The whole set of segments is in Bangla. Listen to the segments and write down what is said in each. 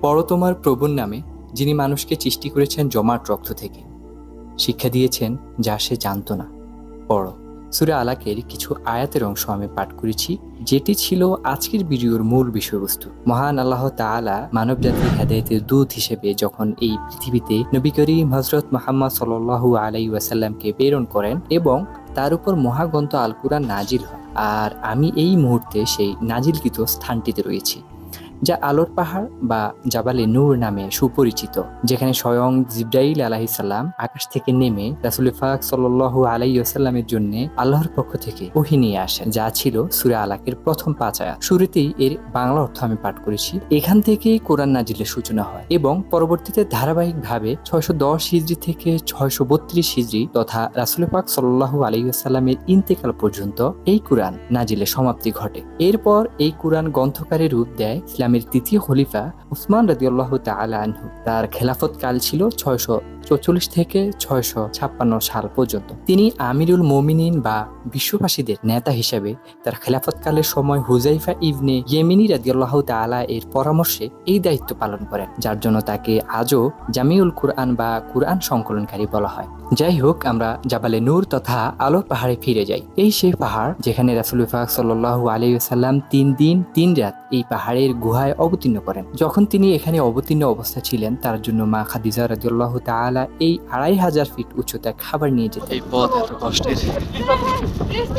পড়ো তোমার প্রভুর নামে, যিনি মানুষকে সৃষ্টি করেছেন জমাট রক্ত থেকে, শিক্ষা দিয়েছেন যা সে জানত না। পড়ো। সূরা আলাকের কিছু আয়াতের অংশ আমি পাঠ করেছি, যেটি ছিল আজকের ভিডিওর মূল বিষয়বস্তু। মহান আল্লাহ তাআলা মানবজাতির হেদায়েতের দূত হিসেবে যখন এই পৃথিবীতে নবী করিম হযরত মুহাম্মদ সাল্লাল্লাহু আলাইহি ওয়াসাল্লামকে প্রেরণ করেন এবং তার উপর মহাগ্রন্থ আল কুরআন নাজিল হয়, আর আমি এই মুহূর্তে সেই নাজিলকৃত স্থানটিতে রয়েছি, যা আলোর পাহাড় বা জাবালে নূর নামে সুপরিচিত, যেখানে স্বয়ং জিবরাইল আলাইহিস সালাম আকাশ থেকে নেমে রাসূল পাক সাল্লাল্লাহু আলাইহি ওয়াসাল্লামের জন্য আল্লাহর পক্ষ থেকে ওহী নিয়ে আসেন, যা ছিল সূরা আলাকের প্রথম 5 আয়াত। শুরুতেই এর বাংলা অর্থ আমি পাঠ করেছি। এখান থেকেই কোরআন নাজিলের সূচনা হয় এবং পরবর্তীতে ধারাবাহিকভাবে 610 হিজরি থেকে 632 হিজরি তথা রাসূল পাক সাল্লাল্লাহু আলাইহি ওয়াসাল্লামের ইন্তেকাল পর্যন্ত এই কোরআন নাজিলের সমাপ্তি ঘটে। এরপর এই কোরআন গ্রন্থকারে রূপ দেয় ইসলামের তৃতীয় খলিফা উসমান রাদিয়াল্লাহু তাআলা আনহু। তার খেলাফত কাল ছিল 644 থেকে 656 সাল পর্যন্ত। তিনি আমিরুল মুমিনিন বা বিশ্ববাসীদের নেতা হিসেবে তার খেলাফতকালের সময় হুযাইফা ইবনে ইয়েমিনি রাদিয়াল্লাহু তাআলা এর পরামর্শে এই দায়িত্ব পালন করেন, যার জন্য তাকে আজও জামিউল কুরআন বা কুরআন সংকলনকারী বলা হয়। যাই হোক, আমরা জাবালে নূর তথা আলোর পাহাড়ে ফিরে যাই। এই সেই পাহাড় যেখানে রাসূল পাক সাল্লাল্লাহু আলাইহি ওয়াসাল্লাম 3 দিন 3 রাত এই পাহাড়ের গুহায় অবতীর্ণ করেন। যখন তিনি এখানে অবতীর্ণ অবস্থা ছিলেন, তার জন্য মা খাদিজা রাদিয়াল্লাহু তাআলা এই 2500 ফিট উচ্চতায় খাবার নিয়ে যেতেন। এই পথ এত কষ্টের,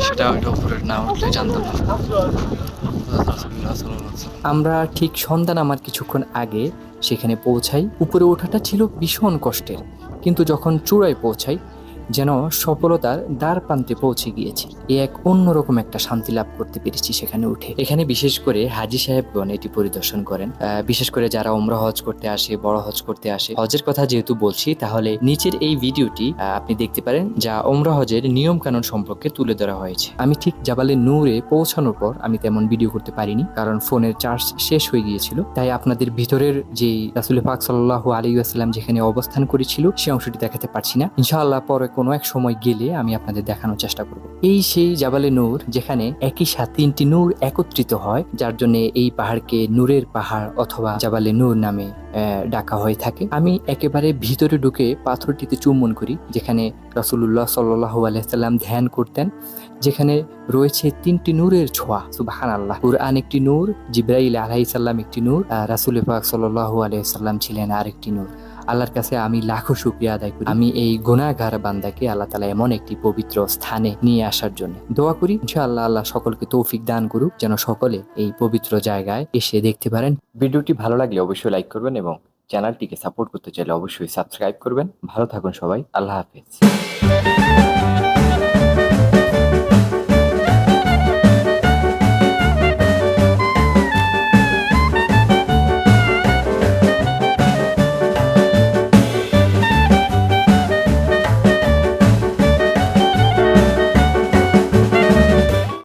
সেটা উপরের না উঠলে জানতাম না। আমরা ঠিক সন্ধ্যা নামার কিছুক্ষণ আগে সেখানে পৌঁছাই। উপরে ওঠাটা ছিল ভীষণ কষ্টের, কিন্তু যখন চূড়ায় পৌঁছাই যেন সফলতার দ্বার প্রান্তে পৌঁছে গিয়েছি। এক অন্যরকম একটা শান্তি লাভ করতে পেরেছি সেখানে উঠে। এখানে বিশেষ করে হাজী সাহেবগণ এটি পরিদর্শন করেন, বিশেষ করে যারা উমরা হজ করতে আসে, বড় হজ করতে আসে। হজের কথা যেহেতু বলছি, তাহলে নিচের এই ভিডিওটি আপনি দেখতে পারেন, যা উমরা হজের নিয়ম কানুন সম্পর্কে তুলে ধরা হয়েছে। আমি ঠিক জাবালে নূরে পৌঁছানোর পর আমি তেমন ভিডিও করতে পারিনি, কারণ ফোনের চার্জ শেষ হয়ে গিয়েছিল। তাই আপনাদের ভিতরের যে রাসূল পাক সাল্লাল্লাহু আলাইহি ওয়াসাল্লাম যেখানে অবস্থান করেছিল সেই অংশটি দেখাতে পারছি না। ইনশাআল্লাহ পরে কোনো এক সময় গেলে আমি আপনাদের দেখানোর চেষ্টা করব। এই সেই জাবালে নূর, যেখানে একই সাথে 3টি নূর একত্রিত হয়, যার জন্য এই পাহাড়কে নূরের পাহাড় অথবা জাবালে নূর নামে ডাকা হয়ে থাকে। আমি একেবারে ভিতরে ঢুকে পাথরটিতে চুম্বন করি, যেখানে রাসূলুল্লাহ সাল্লাল্লাহু আলাইহি ওয়াসাল্লাম ধ্যান করতেন, যেখানে রয়েছে 3টি নূরের ছোঁয়া। সুবহানাল্লাহ। কুরআন একটি নূর, জিবরাইল আলাইহিস সালাম একটি নূর, রাসূল পাক সাল্লাল্লাহু আলাইহি ওয়াসাল্লাম ছিলেন আরেকটি নূর। আল্লাহর কাছে আমি লাখো শুকরিয়া আদায় করি, আমি এই গুনাহগার বান্দাকে আল্লাহ তাআলা এমন একটি পবিত্র স্থানে নিয়ে আসার জন্য দোয়া করি। ইনশাআল্লাহ আল্লাহ সকলকে তৌফিক দান করুক, যেন সকলে এই পবিত্র জায়গায় এসে দেখতে পারেন। ভিডিওটি ভালো লাগলে অবশ্যই লাইক করবেন এবং চ্যানেলটিকে সাপোর্ট করতে চাইলে অবশ্যই সাবস্ক্রাইব করবেন। ভালো থাকুন সবাই, আল্লাহ হাফেজ।